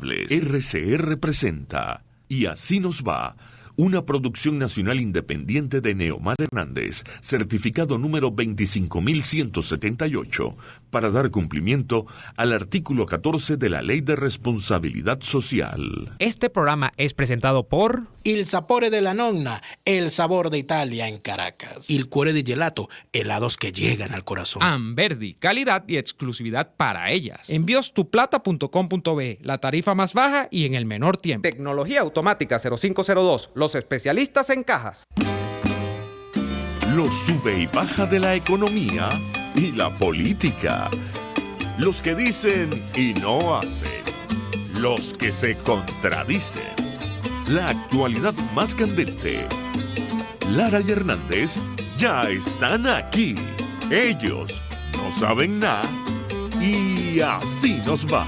RCR presenta Y Así Nos Va, una producción nacional independiente de Neomar Hernández, certificado número 25178, para dar cumplimiento al artículo 14 de la Ley de Responsabilidad Social. Este programa es presentado por Il Sapore della Nonna, el sabor de Italia en Caracas. Il Cuore di Gelato, helados que llegan al corazón. Amberdi, calidad y exclusividad para ellas. EnviosTuplata.com.be, la tarifa más baja y en el menor tiempo. Tecnología automática 0502, los especialistas en cajas. Los sube y baja de la economía y la política. Los que dicen y no hacen. Los que se contradicen. La actualidad más candente. Lara y Hernández ya están aquí. Ellos no saben nada y así nos va.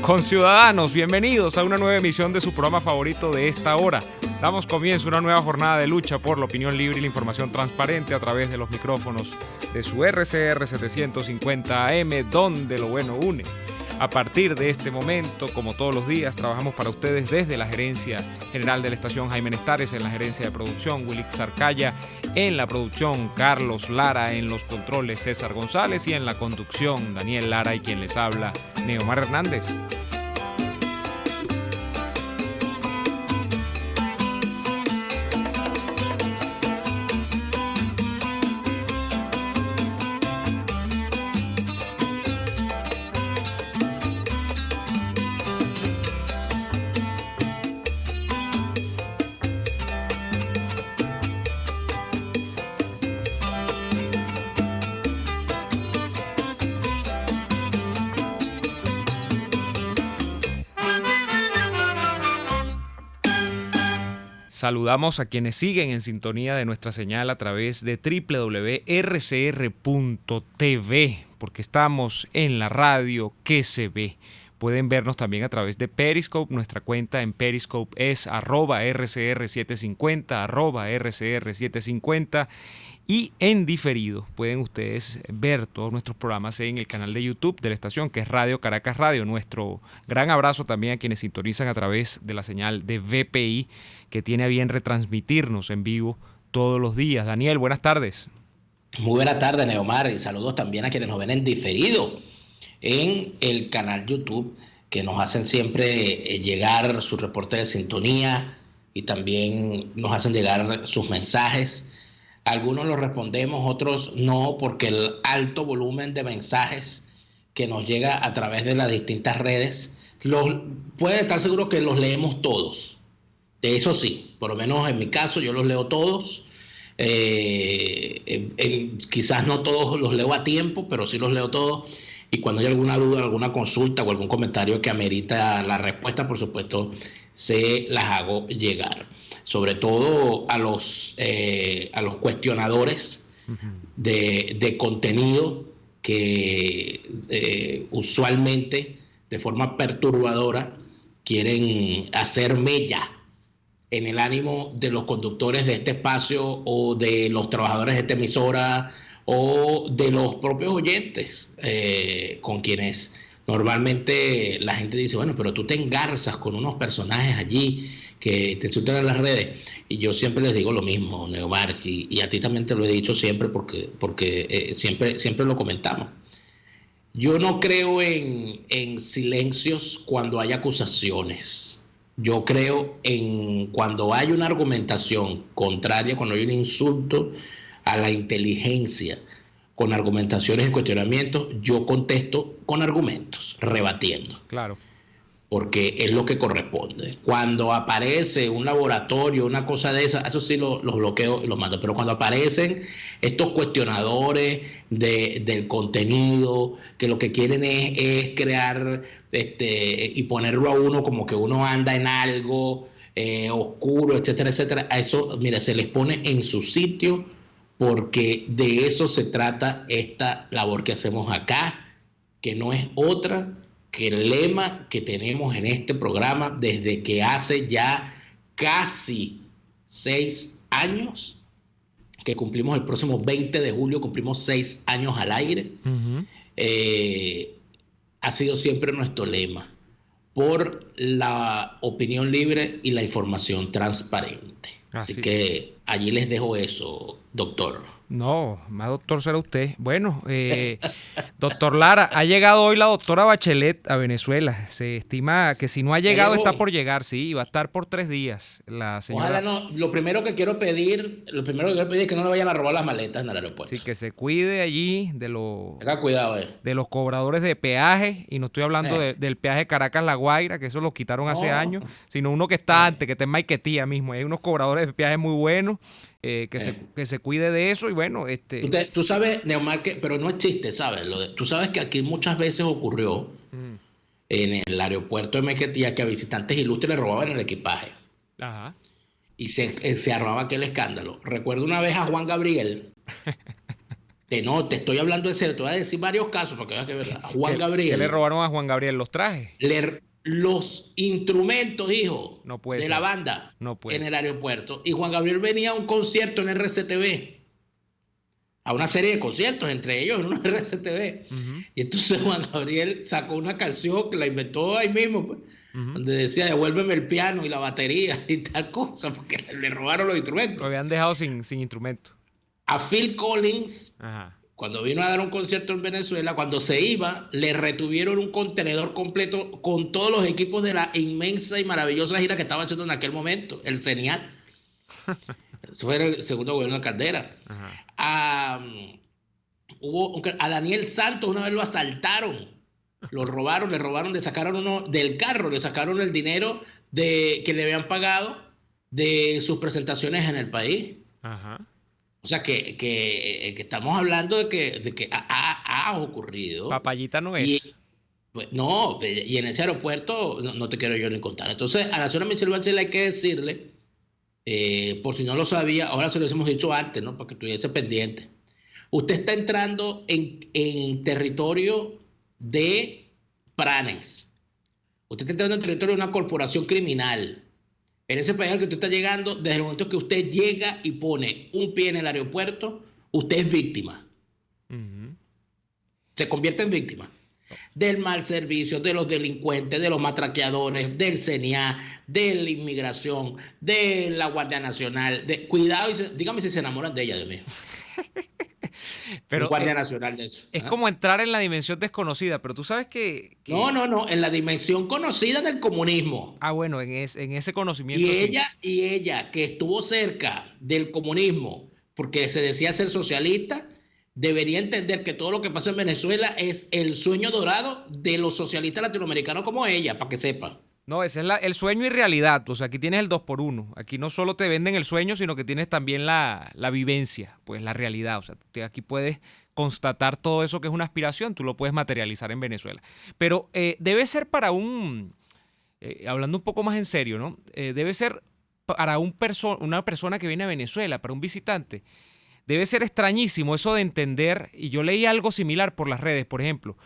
Conciudadanos, bienvenidos a una nueva emisión de su programa favorito de esta hora. Damos comienzo a una nueva jornada de lucha por la opinión libre y la información transparente a través de los micrófonos de su RCR 750 AM, donde lo bueno une. A partir de este momento, como todos los días, trabajamos para ustedes desde la gerencia general de la estación Jaime Nestares, en la gerencia de producción Willy Zarcaya, en la producción Carlos Lara, en los controles César González y en la conducción Daniel Lara y quien les habla Neomar Hernández. Saludamos a quienes siguen en sintonía de nuestra señal a través de www.rcr.tv, porque estamos en la radio que se ve. Pueden vernos también a través de Periscope. Nuestra cuenta en Periscope es @RCR750, @RCR750. Y en diferido pueden ustedes ver todos nuestros programas en el canal de YouTube de la estación, que es Radio Caracas Radio. Nuestro gran abrazo también a quienes sintonizan a través de la señal de VPI, que tiene a bien retransmitirnos en vivo todos los días. Daniel, buenas tardes. Muy buenas tardes, Neomar, y saludos también a quienes nos ven en diferido en el canal YouTube, que nos hacen siempre llegar su reporte de sintonía y también nos hacen llegar sus mensajes. Algunos los respondemos, otros no, porque el alto volumen de mensajes que nos llega a través de las distintas redes, pueden estar seguros que los leemos todos. Eso sí, por lo menos en mi caso yo los leo todos. Quizás no todos los leo a tiempo, pero sí los leo todos. Y cuando hay alguna duda, alguna consulta o algún comentario que amerita la respuesta, por supuesto, se las hago llegar. Sobre todo a los cuestionadores de contenido que usualmente de forma perturbadora quieren hacer mella en el ánimo de los conductores de este espacio o de los trabajadores de esta emisora o de los propios oyentes, con quienes normalmente la gente dice, bueno, pero tú te engarzas con unos personajes allí que te insultan en las redes. Y yo siempre les digo lo mismo, Neomar, y a ti también te lo he dicho siempre porque siempre lo comentamos. Yo no creo en silencios cuando hay acusaciones. Yo creo en cuando hay una argumentación contraria, cuando hay un insulto a la inteligencia, con argumentaciones y cuestionamientos, yo contesto con argumentos, rebatiendo. Claro. Porque es lo que corresponde. Cuando aparece un laboratorio, una cosa de esa, eso sí los bloqueo y los mando. Pero cuando aparecen estos cuestionadores del contenido, que lo que quieren es crear y ponerlo a uno como que uno anda en algo oscuro, etcétera, etcétera, a eso, mira, se les pone en su sitio, porque de eso se trata esta labor que hacemos acá, que no es otra que el lema que tenemos en este programa desde que hace ya casi 6 años, que cumplimos el próximo 20 de julio, cumplimos 6 años al aire. ha sido siempre nuestro lema, por la opinión libre y la información transparente. Así que allí les dejo eso, doctor. No, más doctor será usted. Bueno, doctor Lara, ha llegado hoy la doctora Bachelet a Venezuela. Se estima que si no ha llegado está por llegar, sí, va a estar por 3 días. La señora... Ojalá no. Lo primero que quiero pedir es que no le vayan a robar las maletas en el aeropuerto. Sí, que se cuide allí Tenga cuidado, de los cobradores de peaje, y no estoy hablando del peaje Caracas-La Guaira, que eso lo quitaron hace años, sino uno que está antes, que está en Maiquetía mismo. Hay unos cobradores de peaje muy buenos. Que se cuide de eso y bueno, Tú sabes, Neomar, pero no es chiste, ¿sabes? Tú sabes que aquí muchas veces ocurrió en el aeropuerto de Maiquetía que a visitantes ilustres le robaban el equipaje. Ajá. Y se armaba aquel escándalo. Recuerdo una vez a Juan Gabriel. Te estoy hablando en serio, te voy a decir varios casos porque veas que es verdad. A Juan Gabriel. ¿Qué le robaron a Juan Gabriel? ¿Los trajes? Los instrumentos, hijo, de la banda en el aeropuerto. Y Juan Gabriel venía a un concierto en RCTV, a una serie de conciertos, entre ellos en una RCTV. Y entonces Juan Gabriel sacó una canción que la inventó ahí mismo, pues, donde decía, devuélveme el piano y la batería y tal cosa, porque le robaron los instrumentos. Lo habían dejado sin instrumentos. A Phil Collins, cuando vino a dar un concierto en Venezuela, cuando se iba, le retuvieron un contenedor completo con todos los equipos de la inmensa y maravillosa gira que estaba haciendo en aquel momento, el CENIAT. Eso fue el segundo gobierno de Caldera. A Daniel Santos una vez lo asaltaron, lo robaron, le sacaron uno del carro, le sacaron el dinero que le habían pagado de sus presentaciones en el país. O sea, que estamos hablando de que ha ocurrido. Papayita no es. Y en ese aeropuerto no te quiero yo ni contar. Entonces, a la señora Michelle Bachelet hay que decirle, por si no lo sabía, ahora se lo hemos dicho antes, ¿no? Para que estuviese pendiente. Usted está entrando en territorio de Pranes. Usted está entrando en territorio de una corporación criminal. En ese país al que usted está llegando, desde el momento que usted llega y pone un pie en el aeropuerto, usted es víctima. Se convierte en víctima del mal servicio, de los delincuentes, de los matraqueadores, del CENIA, de la inmigración, de la Guardia Nacional. Cuidado, dígame si se enamoran de ella, Dios mío. Pero un Guardia Nacional de eso. Es como entrar en la dimensión desconocida, pero tú sabes que... No, en la dimensión conocida del comunismo. Bueno, en ese conocimiento. Y ella, que estuvo cerca del comunismo, porque se decía ser socialista, debería entender que todo lo que pasa en Venezuela es el sueño dorado de los socialistas latinoamericanos como ella, para que sepan. No, ese es el sueño y realidad. O sea, aquí tienes el 2x1. Aquí no solo te venden el sueño, sino que tienes también la vivencia, pues la realidad. O sea, aquí puedes constatar todo eso que es una aspiración, tú lo puedes materializar en Venezuela. Pero debe ser para hablando un poco más en serio, ¿no? Debe ser para una persona que viene a Venezuela, para un visitante, debe ser extrañísimo eso de entender, y yo leí algo similar por las redes, por ejemplo,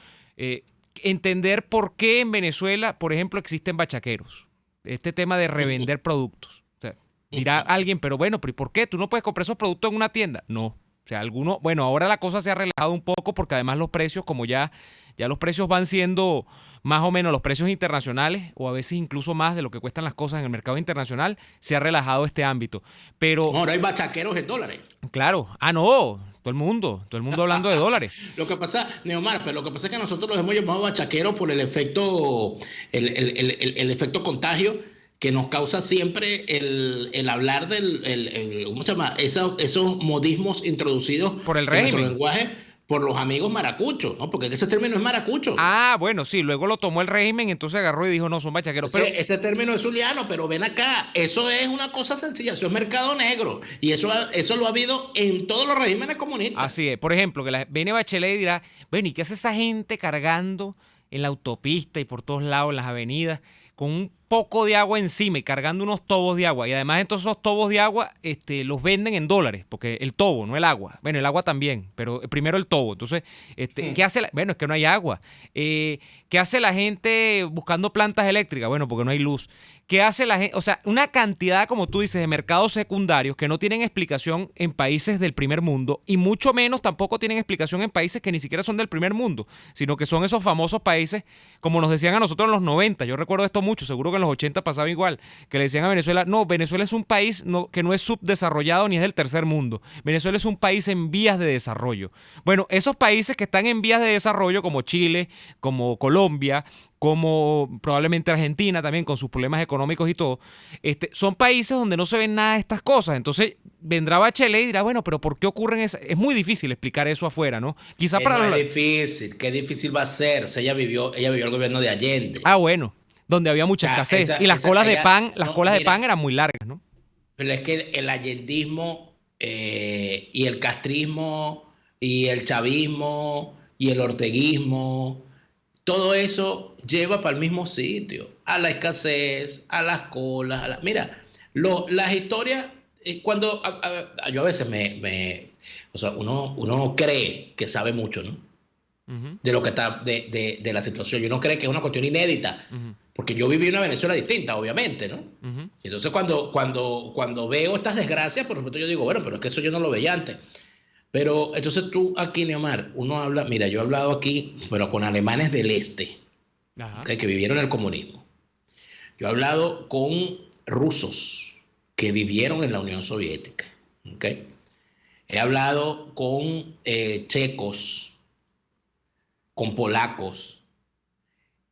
entender por qué en Venezuela, por ejemplo, existen bachaqueros. Este tema de revender productos. O sea, dirá alguien, pero bueno, ¿pero por qué? ¿Tú no puedes comprar esos productos en una tienda? No. O sea, bueno, ahora la cosa se ha relajado un poco porque además los precios, como ya los precios van siendo más o menos los precios internacionales, o a veces incluso más de lo que cuestan las cosas en el mercado internacional, se ha relajado este ámbito. Pero ahora hay bachaqueros en dólares. Claro. No. Todo el mundo hablando de dólares. Lo que pasa, Neomar, pero lo que pasa es que nosotros los hemos llamado bachaqueros por el efecto, el efecto contagio que nos causa siempre el hablar ¿cómo se llama? Esos modismos introducidos por el en régimen, nuestro lenguaje, por los amigos maracuchos, ¿no? Porque ese término es maracucho. Bueno, sí, luego lo tomó el régimen, entonces agarró y dijo, no, son bachaqueros. Ese término es zuliano, pero ven acá, eso es una cosa sencilla, eso es mercado negro, y eso lo ha habido en todos los regímenes comunistas. Así es, por ejemplo, que viene Bachelet y dirá, bueno, ¿y qué hace esa gente cargando en la autopista y por todos lados, en las avenidas, con un poco de agua encima y cargando unos tobos de agua. Y además entonces esos tobos de agua los venden en dólares, porque el tobo, no el agua. Bueno, el agua también, pero primero el tobo. Entonces, ¿qué hace? Bueno, es que no hay agua. ¿Qué hace la gente buscando plantas eléctricas? Bueno, porque no hay luz. ¿Qué hace la gente? O sea, una cantidad, como tú dices, de mercados secundarios que no tienen explicación en países del primer mundo y mucho menos tampoco tienen explicación en países que ni siquiera son del primer mundo, sino que son esos famosos países, como nos decían a nosotros en los 90. Yo recuerdo esto mucho, seguro que en los 80 pasaba igual, que le decían a Venezuela, no, Venezuela es un país que no es subdesarrollado ni es del tercer mundo. Venezuela es un país en vías de desarrollo. Bueno, esos países que están en vías de desarrollo, como Chile, como Colombia, como probablemente Argentina también con sus problemas económicos y todo, son países donde no se ven nada de estas cosas. Entonces vendrá Bachelet y dirá, bueno, pero ¿por qué ocurren esas? Es muy difícil explicar eso afuera, ¿no? Quizá para no es difícil, qué difícil va a ser. O sea, ella vivió el gobierno de Allende. Ah, bueno, donde había mucha escasez. Y las colas de pan eran muy largas, ¿no? Pero es que el allendismo y el castrismo y el chavismo y el orteguismo, todo eso lleva para el mismo sitio, a la escasez, a las colas. Mira, las historias, cuando yo a veces o sea, uno cree que sabe mucho, ¿no? Uh-huh. De lo que está, de la situación. Y uno cree que es una cuestión inédita, uh-huh, porque yo viví una Venezuela distinta, obviamente, ¿no? Uh-huh. Y entonces cuando veo estas desgracias, por supuesto yo digo, bueno, pero es que eso yo no lo veía antes. Pero entonces tú aquí, Neomar, uno habla, mira, yo he hablado aquí, pero con alemanes del este, ¿okay?, que vivieron el comunismo. Yo he hablado con rusos que vivieron en la Unión Soviética, ¿okay? He hablado con checos, con polacos.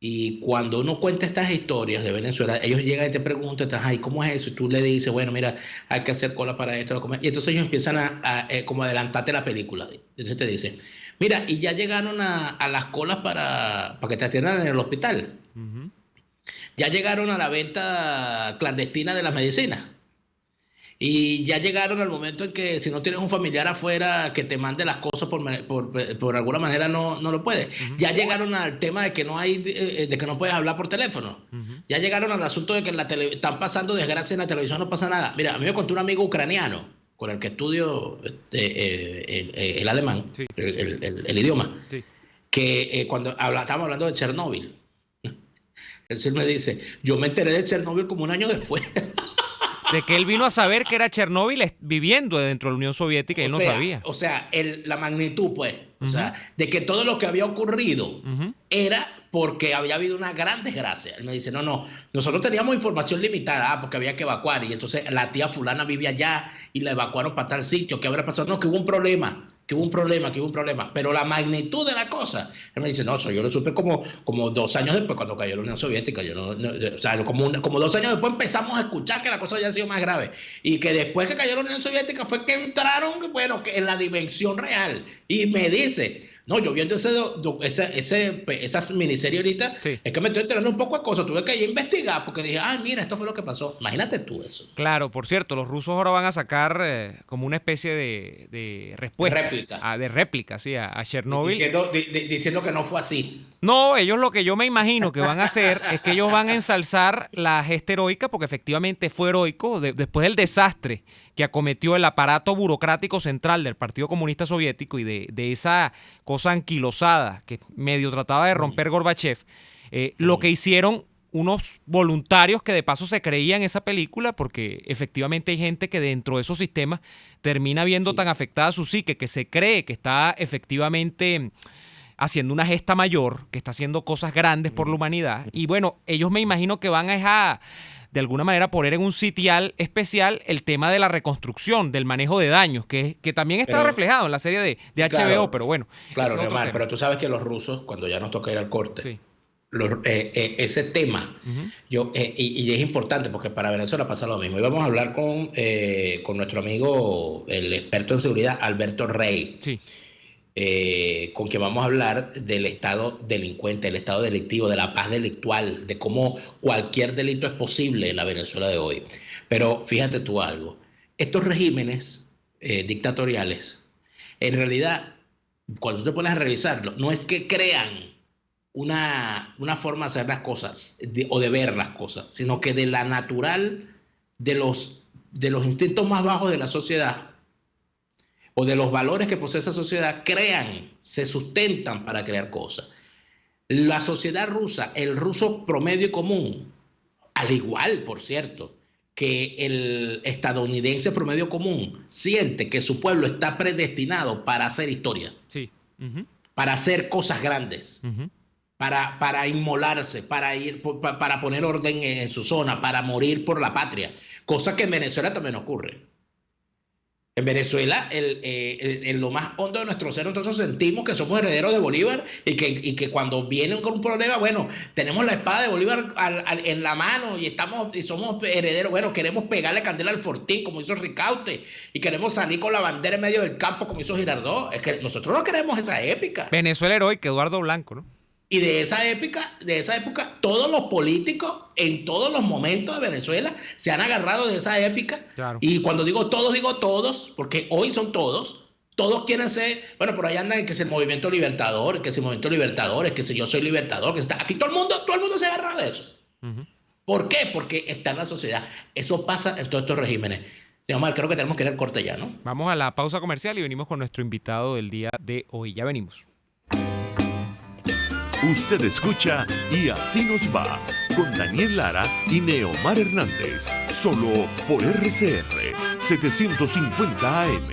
Y cuando uno cuenta estas historias de Venezuela, ellos llegan y te preguntan, ay, ¿cómo es eso? Y tú le dices, bueno, mira, hay que hacer cola para esto. Y entonces ellos empiezan a como adelantarte la película. Entonces te dicen, mira, y ya llegaron a las colas para que te atiendan en el hospital. Uh-huh. Ya llegaron a la venta clandestina de las medicinas. Y ya llegaron al momento en que si no tienes un familiar afuera que te mande las cosas por alguna manera no lo puedes. Uh-huh. Ya llegaron al tema de que no hay, de que no puedes hablar por teléfono. Uh-huh. Ya llegaron al asunto de que están pasando desgracias en la televisión, no pasa nada. Mira, a mí me contó un amigo ucraniano con el que estudio el alemán, sí, el idioma, sí, que cuando estábamos hablando de Chernóbil, él me dice, yo me enteré de Chernóbil como un año después. De que él vino a saber que era Chernóbil viviendo dentro de la Unión Soviética y él no sabía. O sea, la magnitud, pues. Uh-huh. O sea, de que todo lo que había ocurrido uh-huh. era porque había habido una gran desgracia. Él me dice, no, nosotros teníamos información limitada, porque había que evacuar. Y entonces la tía fulana vivía allá y la evacuaron para tal sitio. ¿Qué habrá pasado? No, que hubo un problema. Pero la magnitud de la cosa, él me dice, no, yo lo supe como 2 años después, cuando cayó la Unión Soviética. O sea, como 2 años después empezamos a escuchar que la cosa había sido más grave. Y que después que cayó la Unión Soviética fue que entraron, bueno, que en la dimensión real. Y me dice, no, yo viendo esa miniserie ahorita, sí, es que me estoy enterando un poco de cosas. Tuve que ir a investigar porque dije, mira, esto fue lo que pasó. Imagínate tú eso. Claro, por cierto, los rusos ahora van a sacar como una especie de respuesta. De réplica, sí, a Chernóbil. Diciendo que no fue así. No, ellos lo que yo me imagino que van a hacer es que ellos van a ensalzar la gesta heroica, porque efectivamente fue heroico después del desastre que acometió el aparato burocrático central del Partido Comunista Soviético y de esa cosa anquilosada que medio trataba de romper Gorbachev. Lo que hicieron unos voluntarios que de paso se creían esa película, porque efectivamente hay gente que dentro de esos sistemas termina viendo tan afectada su psique que se cree que está efectivamente haciendo una gesta mayor, que está haciendo cosas grandes por la humanidad. Y bueno, ellos me imagino que van a de alguna manera poner en un sitial especial el tema de la reconstrucción, del manejo de daños, que también está reflejado en la serie de HBO, claro, pero bueno. Claro, Neomar, pero tú sabes que los rusos, cuando ya nos toca ir al corte, sí, ese tema, uh-huh, y es importante porque para Venezuela pasa lo mismo. Y vamos a hablar con nuestro amigo, el experto en seguridad, Alberto Rey. Sí. Con quien vamos a hablar del estado delincuente, del estado delictivo, de la paz delictual, de cómo cualquier delito es posible en la Venezuela de hoy. Pero fíjate tú algo, estos regímenes dictatoriales, en realidad, cuando tú te pones a revisarlo, no es que crean una forma de hacer las cosas o de ver las cosas, sino que de la natural, de los instintos más bajos de la sociedad o de los valores que posee esa sociedad, se sustentan para crear cosas. La sociedad rusa, el ruso promedio y común, al igual, por cierto, que el estadounidense promedio común, siente que su pueblo está predestinado para hacer historia, Sí. Uh-huh. para hacer cosas grandes, Uh-huh. para inmolarse, para poner orden en su zona, para morir por la patria, cosa que en Venezuela también ocurre. En Venezuela, en lo más hondo de nuestro ser, nosotros sentimos que somos herederos de Bolívar y que cuando viene un problema, bueno, tenemos la espada de Bolívar en la mano y somos herederos. Bueno, queremos pegarle candela al Fortín, como hizo Ricaute, y queremos salir con la bandera en medio del campo, como hizo Girardot. Es que nosotros no queremos esa épica. Venezuela heroica, Eduardo Blanco, ¿no? Y de esa época, todos los políticos en todos los momentos de Venezuela se han agarrado de esa época. Claro. Y cuando digo todos, porque hoy son todos quieren ser, bueno, por ahí andan que es el movimiento libertador, que si yo soy libertador, aquí todo el mundo se ha agarrado de eso. Uh-huh. ¿Por qué? Porque está en la sociedad. Eso pasa en todos estos regímenes. Omar, creo que tenemos que ir al corte ya, ¿no? Vamos a la pausa comercial y venimos con nuestro invitado del día de hoy. Ya venimos. Usted escucha Y Así Nos Va, con Daniel Lara y Neomar Hernández, solo por RCR 750 AM.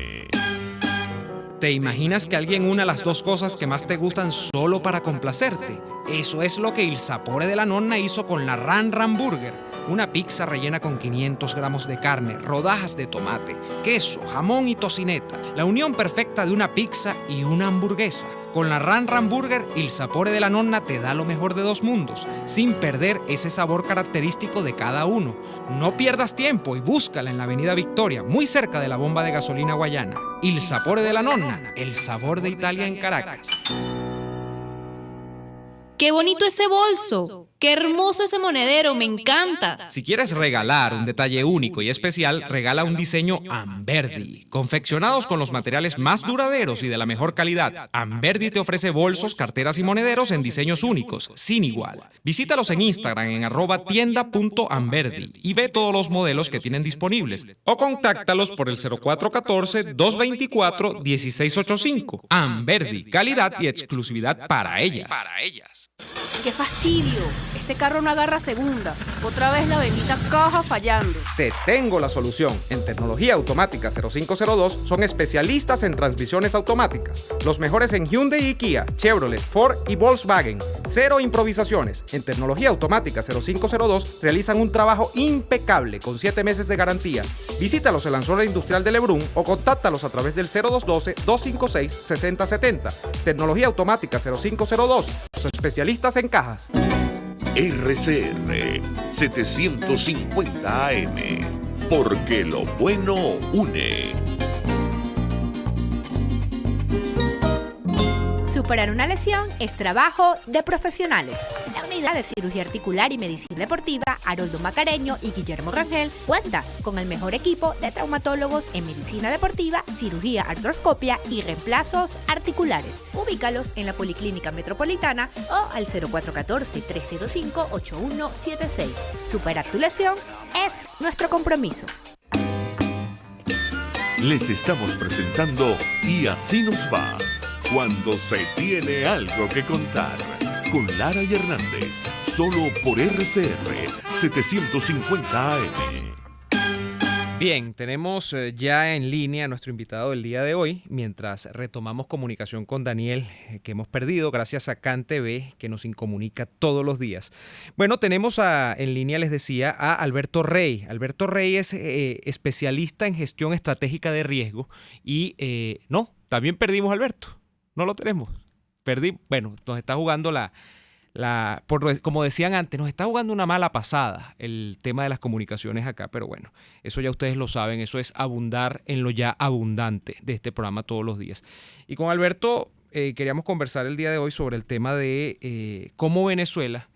¿Te imaginas que alguien una las dos cosas que más te gustan solo para complacerte? Eso es lo que Il Sapore della Nonna hizo con la Ran Ran Burger, una pizza rellena con 500 gramos de carne, rodajas de tomate, queso, jamón y tocineta, la unión perfecta de una pizza y una hamburguesa. Con la Ran Ran Burger, Il Sapore della Nonna te da lo mejor de dos mundos, sin perder ese sabor característico de cada uno. No pierdas tiempo y búscala en la Avenida Victoria, muy cerca de la bomba de gasolina Guayana. Il Sapore della Nonna, el sabor de Italia en Caracas. ¡Qué bonito ese bolso! ¡Qué hermoso ese monedero! ¡Me encanta! Si quieres regalar un detalle único y especial, regala un diseño Amberdi. Confeccionados con los materiales más duraderos y de la mejor calidad, Amberdi te ofrece bolsos, carteras y monederos en diseños únicos, sin igual. Visítalos en Instagram en @tienda.amberdi y ve todos los modelos que tienen disponibles. O contáctalos por el 0414-224-1685. Amberdi, calidad y exclusividad para ellas. ¡Qué fastidio! Este carro no agarra segunda. Otra vez la bendita caja fallando. Te tengo la solución. En Tecnología Automática 0502 son especialistas en transmisiones automáticas. Los mejores en Hyundai y Kia, Chevrolet, Ford y Volkswagen. Cero improvisaciones. En Tecnología Automática 0502 realizan un trabajo impecable con 7 meses de garantía. Visítalos en la zona industrial de Lebrún o contáctalos a través del 0212-256-6070. Tecnología Automática 0502. Son especialistas en cajas. RCR 750 AM, porque lo bueno une. Superar una lesión es trabajo de profesionales. La Unidad de Cirugía Articular y Medicina Deportiva Haroldo Macareño y Guillermo Rangel cuenta con el mejor equipo de traumatólogos en medicina deportiva, cirugía artroscopia y reemplazos articulares. Ubícalos en la Policlínica Metropolitana o al 0414-305-8176. Superar tu lesión es nuestro compromiso. Les estamos presentando Y Así Nos Va, cuando se tiene algo que contar, con Lara y Hernández, solo por RCR 750 AM. Bien, tenemos ya en línea a nuestro invitado del día de hoy, mientras retomamos comunicación con Daniel, que hemos perdido gracias a CanTV, que nos incomunica todos los días. Bueno, tenemos en línea, les decía, a Alberto Rey. Alberto Rey es especialista en gestión estratégica de riesgo y no, también perdimos a Alberto. No lo tenemos. Bueno, nos está jugando como decían antes, nos está jugando una mala pasada el tema de las comunicaciones acá, pero bueno, eso ya ustedes lo saben, eso es abundar en lo ya abundante de este programa todos los días. Y con Alberto queríamos conversar el día de hoy sobre el tema de cómo Venezuela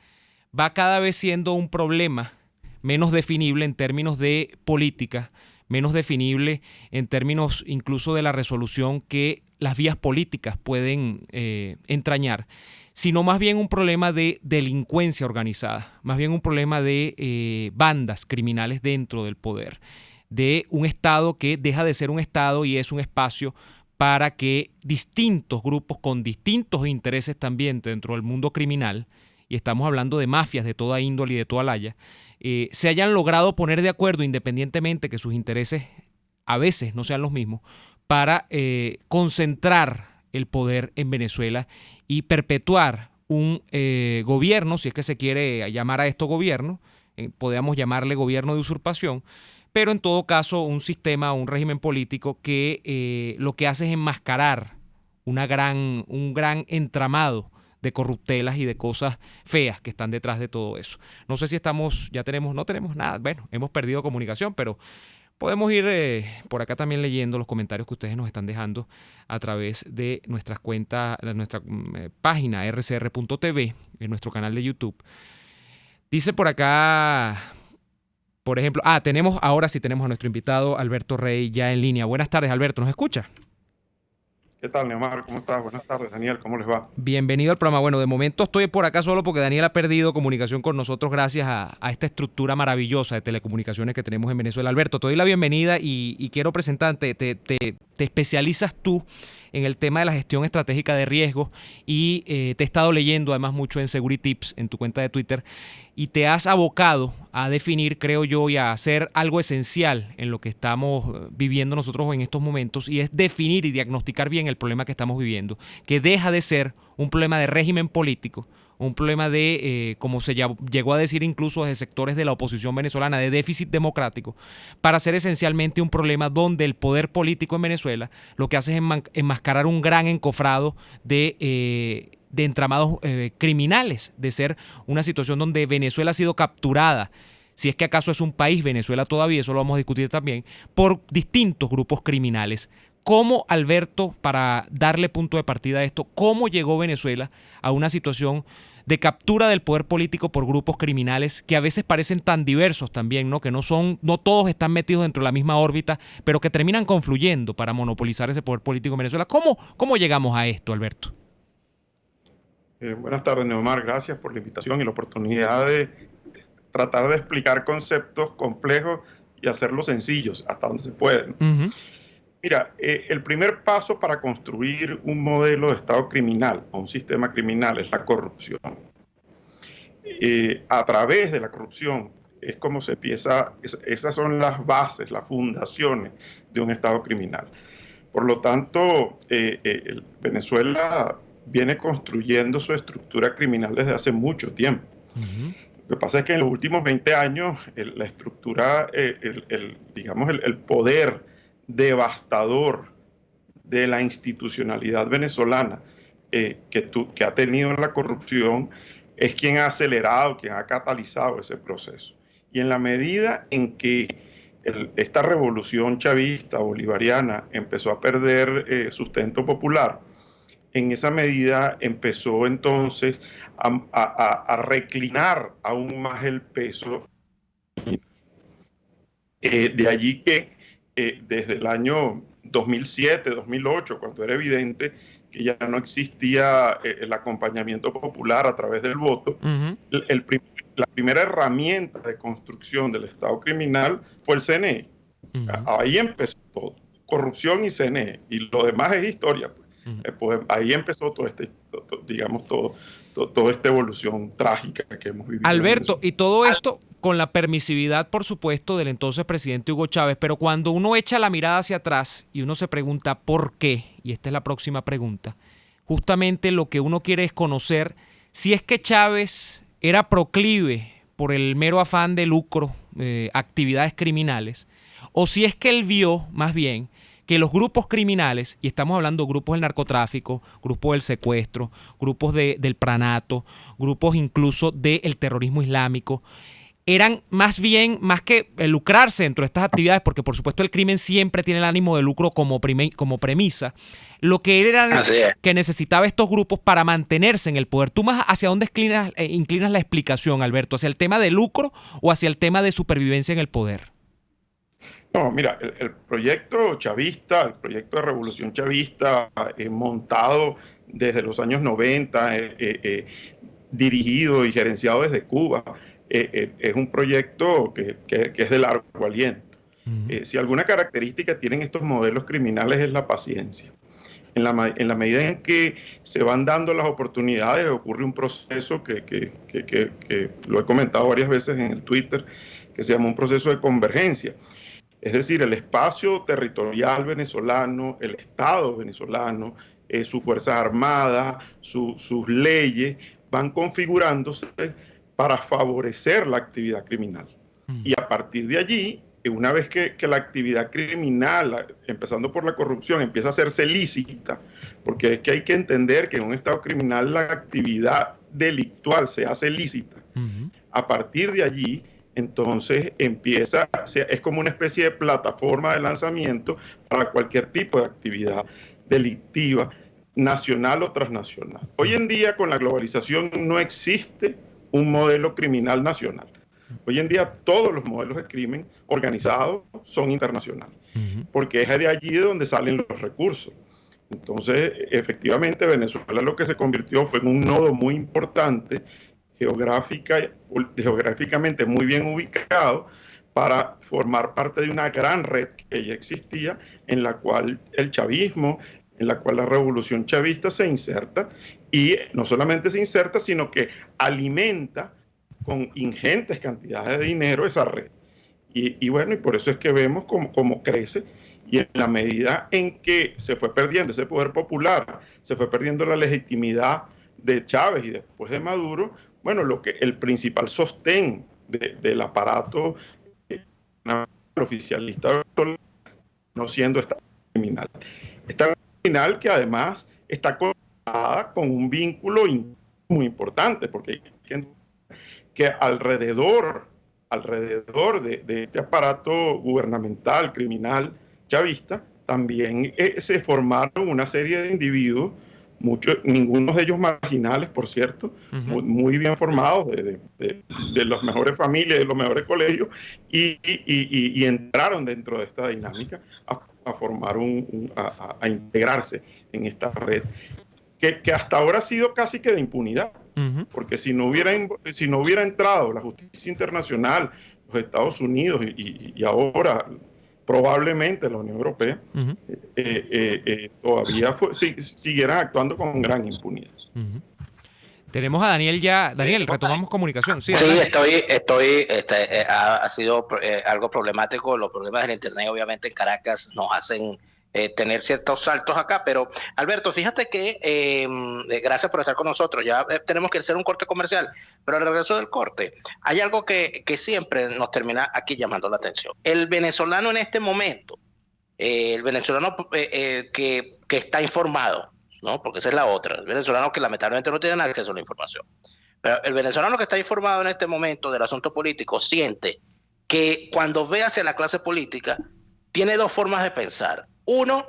va cada vez siendo un problema menos definible en términos de política, menos definible en términos incluso de la resolución que las vías políticas pueden entrañar, sino más bien un problema de delincuencia organizada, más bien un problema de bandas criminales dentro del poder, de un Estado que deja de ser un Estado y es un espacio para que distintos grupos con distintos intereses también dentro del mundo criminal, y estamos hablando de mafias de toda índole y de toda laya, se hayan logrado poner de acuerdo, independientemente que sus intereses a veces no sean los mismos, para concentrar el poder en Venezuela y perpetuar un gobierno, si es que se quiere llamar a esto gobierno, podríamos llamarle gobierno de usurpación, pero en todo caso un sistema, un régimen político que lo que hace es enmascarar un gran entramado de corruptelas y de cosas feas que están detrás de todo eso. No sé si no tenemos nada, bueno, hemos perdido comunicación, pero podemos ir por acá también leyendo los comentarios que ustedes nos están dejando a través de nuestras cuentas, de nuestra página rcr.tv, en nuestro canal de YouTube. Dice por acá, por ejemplo, ahora sí tenemos a nuestro invitado Alberto Rey ya en línea. Buenas tardes, Alberto, ¿nos escucha? ¿Qué tal, Neomar? ¿Cómo estás? Buenas tardes, Daniel. ¿Cómo les va? Bienvenido al programa. Bueno, de momento estoy por acá solo porque Daniel ha perdido comunicación con nosotros gracias a esta estructura maravillosa de telecomunicaciones que tenemos en Venezuela. Alberto, te doy la bienvenida y quiero presentarte. Te especializas tú en el tema de la gestión estratégica de riesgos y te he estado leyendo además mucho en Security Tips, en tu cuenta de Twitter, y te has abocado a definir, creo yo, y a hacer algo esencial en lo que estamos viviendo nosotros en estos momentos, y es definir y diagnosticar bien el problema que estamos viviendo, que deja de ser un problema de régimen político, un problema de, como se llegó a decir incluso desde sectores de la oposición venezolana, de déficit democrático, para ser esencialmente un problema donde el poder político en Venezuela lo que hace es enmascarar un gran encofrado de entramados criminales, de ser una situación donde Venezuela ha sido capturada, si es que acaso es un país Venezuela todavía, eso lo vamos a discutir también, por distintos grupos criminales. ¿Cómo, Alberto, para darle punto de partida a esto, cómo llegó Venezuela a una situación de captura del poder político por grupos criminales que a veces parecen tan diversos también, ¿no? Que no todos están metidos dentro de la misma órbita, pero que terminan confluyendo para monopolizar ese poder político en Venezuela? ¿Cómo llegamos a esto, Alberto? Buenas tardes, Neomar. Gracias por la invitación y la oportunidad de tratar de explicar conceptos complejos y hacerlos sencillos hasta donde se puede. Uh-huh. Mira, el primer paso para construir un modelo de Estado criminal o un sistema criminal es la corrupción. A través de la corrupción es como se empieza, esas son las bases, las fundaciones de un Estado criminal. Por lo tanto, Venezuela viene construyendo su estructura criminal desde hace mucho tiempo. Uh-huh. Lo que pasa es que en los últimos 20 años la estructura, el poder devastador de la institucionalidad venezolana que ha tenido la corrupción es quien ha acelerado, quien ha catalizado ese proceso. Y en la medida en que esta revolución chavista bolivariana empezó a perder sustento popular, en esa medida empezó entonces a reclinar aún más el peso. De allí que desde el año 2007, 2008, cuando era evidente que ya no existía el acompañamiento popular a través del voto, uh-huh. La primera herramienta de construcción del Estado criminal fue el CNE. Uh-huh. Ahí empezó todo, corrupción y CNE, y lo demás es historia. Uh-huh. Pues ahí empezó toda esta evolución trágica que hemos vivido. Alberto, y todo esto con la permisividad, por supuesto, del entonces presidente Hugo Chávez, pero cuando uno echa la mirada hacia atrás y uno se pregunta por qué, y esta es la próxima pregunta, justamente lo que uno quiere es conocer si es que Chávez era proclive por el mero afán de lucro, actividades criminales, o si es que él vio, más bien, que los grupos criminales, y estamos hablando de grupos del narcotráfico, grupos del secuestro, grupos del pranato, grupos incluso del terrorismo islámico, eran más que lucrarse dentro de estas actividades, porque por supuesto el crimen siempre tiene el ánimo de lucro como premisa, lo que era que necesitaba estos grupos para mantenerse en el poder. ¿Tú más hacia dónde inclinas la explicación, Alberto? ¿Hacia el tema de lucro o hacia el tema de supervivencia en el poder? No, mira, el proyecto chavista, el proyecto de revolución chavista, montado desde los años 90, dirigido y gerenciado desde Cuba, es un proyecto que es de largo aliento. Si alguna característica tienen estos modelos criminales es la paciencia. En la medida en que se van dando las oportunidades, ocurre un proceso que lo he comentado varias veces en el Twitter, que se llama un proceso de convergencia. Es decir, el espacio territorial venezolano, el Estado venezolano, sus Fuerzas Armadas, sus leyes, van configurándose para favorecer la actividad criminal. Y a partir de allí, una vez que la actividad criminal, empezando por la corrupción, empieza a hacerse lícita, porque es que hay que entender que en un Estado criminal la actividad delictual se hace lícita. A partir de allí, entonces es como una especie de plataforma de lanzamiento para cualquier tipo de actividad delictiva, nacional o transnacional. Hoy en día, con la globalización, no existe un modelo criminal nacional. Hoy en día todos los modelos de crimen organizado son internacionales, porque es de allí de donde salen los recursos. Entonces, efectivamente, Venezuela lo que se convirtió fue en un nodo muy importante, geográficamente muy bien ubicado, para formar parte de una gran red que ya existía, en la cual el chavismo, en la cual la revolución chavista se inserta, y no solamente se inserta, sino que alimenta con ingentes cantidades de dinero esa red. Y bueno, y por eso es que vemos cómo crece, y en la medida en que se fue perdiendo ese poder popular, se fue perdiendo la legitimidad de Chávez y después de Maduro, bueno, el principal sostén del aparato oficialista no siendo esta criminal. Esta criminal que además está conectada con un vínculo muy importante, porque que alrededor de este aparato gubernamental, criminal, chavista, también se formaron una serie de individuos, ninguno de ellos marginales, por cierto, muy bien formados, de las mejores familias, de los mejores colegios, y entraron dentro de esta dinámica a formar a integrarse en esta red, que hasta ahora ha sido casi que de impunidad. Porque si no hubiera entrado la justicia internacional, los Estados Unidos y ahora probablemente la Unión Europea, todavía siguieran actuando con gran impunidad. Tenemos a Daniel ya. Daniel, retomamos comunicación. Sí, ha sido algo problemático. Los problemas del internet obviamente en Caracas nos hacen tener ciertos saltos acá, pero Alberto, fíjate que gracias por estar con nosotros. Ya tenemos que hacer un corte comercial, pero al regreso del corte hay algo que siempre nos termina aquí llamando la atención. El venezolano en este momento, el venezolano que está informado, ¿no? Porque esa es la otra, el venezolano que lamentablemente no tiene acceso a la información, pero el venezolano que está informado en este momento del asunto político siente que cuando ve hacia la clase política tiene dos formas de pensar. Uno,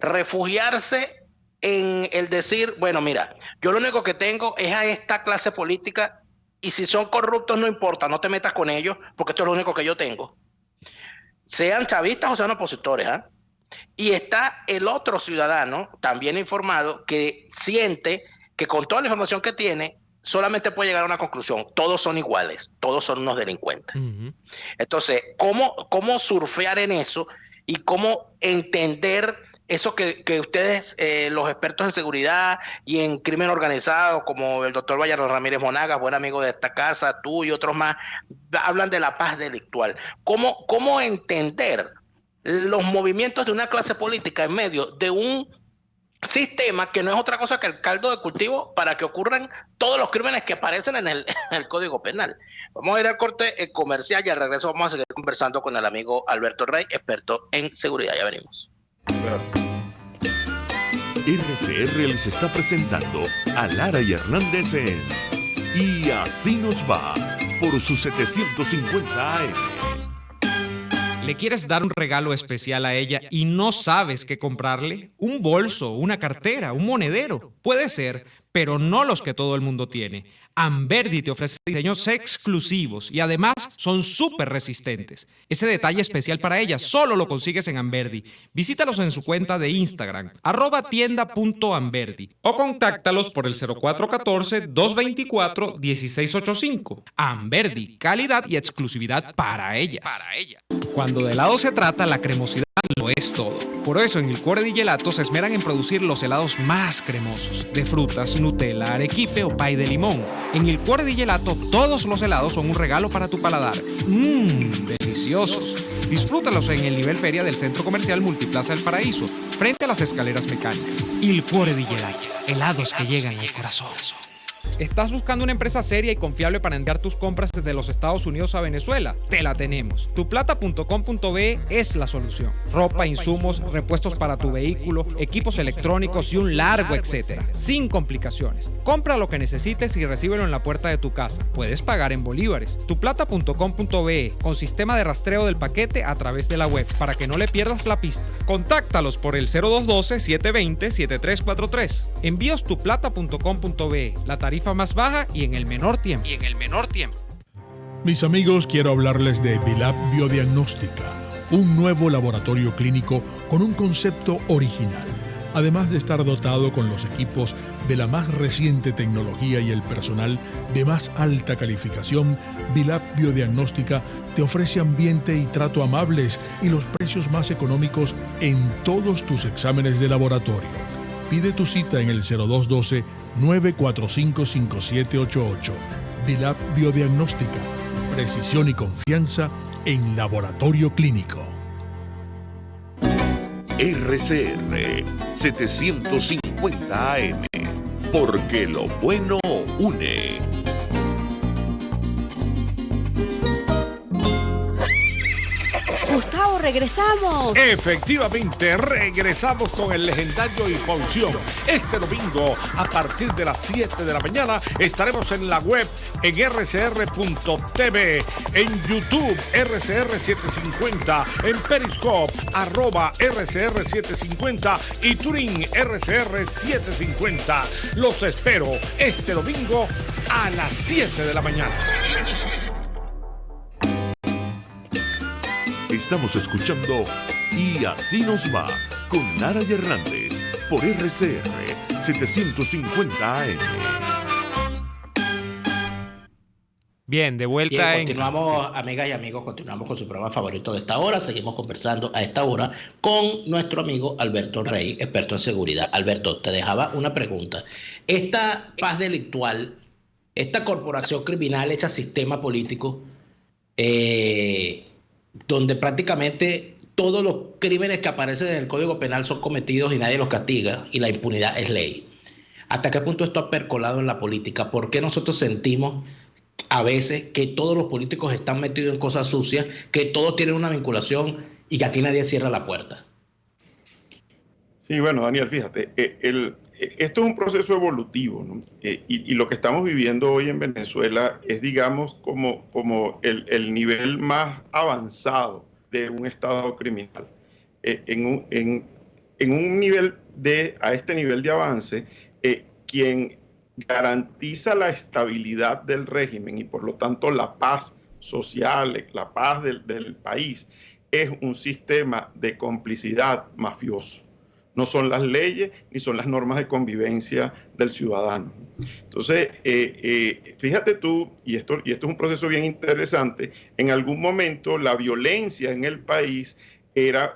refugiarse en el decir, bueno, mira, yo lo único que tengo es a esta clase política y si son corruptos no importa, no te metas con ellos porque esto es lo único que yo tengo. Sean chavistas o sean opositores, ¿eh? Y está el otro ciudadano, también informado, que siente que con toda la información que tiene, solamente puede llegar a una conclusión: todos son iguales, todos son unos delincuentes. Entonces, ¿cómo surfear en eso? Y cómo entender eso que ustedes, los expertos en seguridad y en crimen organizado, como el doctor Bayardo Ramírez Monagas, buen amigo de esta casa, tú y otros más, hablan de la paz delictual. ¿Cómo entender los movimientos de una clase política en medio de un sistema que no es otra cosa que el caldo de cultivo para que ocurran todos los crímenes que aparecen en el Código Penal? Vamos a ir al corte comercial y al regreso vamos a seguir conversando con el amigo Alberto Rey, experto en seguridad. Ya venimos. Gracias. RCR les está presentando a Lara y Hernández en Y Así Nos Va por sus 750 AM. ¿Le quieres dar un regalo especial a ella y no sabes qué comprarle? ¿Un bolso, una cartera, un monedero? Puede ser, pero no los que todo el mundo tiene. Amberdi te ofrece diseños exclusivos y además son súper resistentes. Ese detalle especial para ellas solo lo consigues en Amberdi. Visítalos en su cuenta de Instagram, @tienda.amberdi, o contáctalos por el 0414-224-1685. Amberdi, calidad y exclusividad para ellas. Cuando de helado se trata, la cremosidad lo es todo. Por eso en el Cuore di Gelato se esmeran en producir los helados más cremosos, de frutas, Nutella, arequipe o pay de limón. En el Cuore di Gelato todos los helados son un regalo para tu paladar. Deliciosos. Disfrútalos en el nivel feria del Centro Comercial Multiplaza del Paraíso, frente a las escaleras mecánicas. Il Cuore di Gelato, helados que llegan al corazón. ¿Estás buscando una empresa seria y confiable para enviar tus compras desde los Estados Unidos a Venezuela? Te la tenemos. Tuplata.com.be es la solución. Ropa, insumos, repuestos para tu vehículo, equipos electrónicos y un largo etcétera. Sin complicaciones. Compra lo que necesites y recíbelo en la puerta de tu casa. Puedes pagar en bolívares. Tuplata.com.be, con sistema de rastreo del paquete a través de la web, para que no le pierdas la pista. Contáctalos por el 0212-720-7343. Envíos tuplata.com.be, la tarifa más baja y en el menor tiempo. Mis amigos, quiero hablarles de Dilab Biodiagnóstica, un nuevo laboratorio clínico con un concepto original. Además de estar dotado con los equipos de la más reciente tecnología y el personal de más alta calificación, Dilab Biodiagnóstica te ofrece ambiente y trato amables y los precios más económicos en todos tus exámenes de laboratorio. Pide tu cita en el 0212-945-5788. Dilab Biodiagnóstica. Precisión y confianza en laboratorio clínico. RCR 750 AM, porque lo bueno une. Gustavo, regresamos. Efectivamente, regresamos con el legendario Hipopción. Este domingo, a partir de las 7 de la mañana, estaremos en la web en rcr.tv, en YouTube RCR750, en Periscope @RCR750 y Turing RCR750. Los espero este domingo a las 7 de la mañana. Estamos escuchando Y Así Nos Va con Lara y Hernández por RCR 750 AM. Bien, de vuelta. Continuamos, amigas y amigos, continuamos con su programa favorito de esta hora. Seguimos conversando a esta hora con nuestro amigo Alberto Rey, experto en seguridad. Alberto, te dejaba una pregunta. Esta paz delictual, esta corporación criminal hecha sistema político, donde prácticamente todos los crímenes que aparecen en el Código Penal son cometidos y nadie los castiga, y la impunidad es ley. ¿Hasta qué punto esto ha percolado en la política? ¿Por qué nosotros sentimos a veces que todos los políticos están metidos en cosas sucias, que todos tienen una vinculación y que aquí nadie cierra la puerta? Sí, bueno, Daniel, fíjate, esto es un proceso evolutivo, ¿no? Y lo que estamos viviendo hoy en Venezuela es, digamos, como el nivel más avanzado de un estado criminal. En un nivel a este nivel de avance, quien garantiza la estabilidad del régimen y por lo tanto la paz social, la paz del país, es un sistema de complicidad mafioso. No son las leyes ni son las normas de convivencia del ciudadano. Entonces, fíjate tú, y esto es un proceso bien interesante, en algún momento la violencia en el país era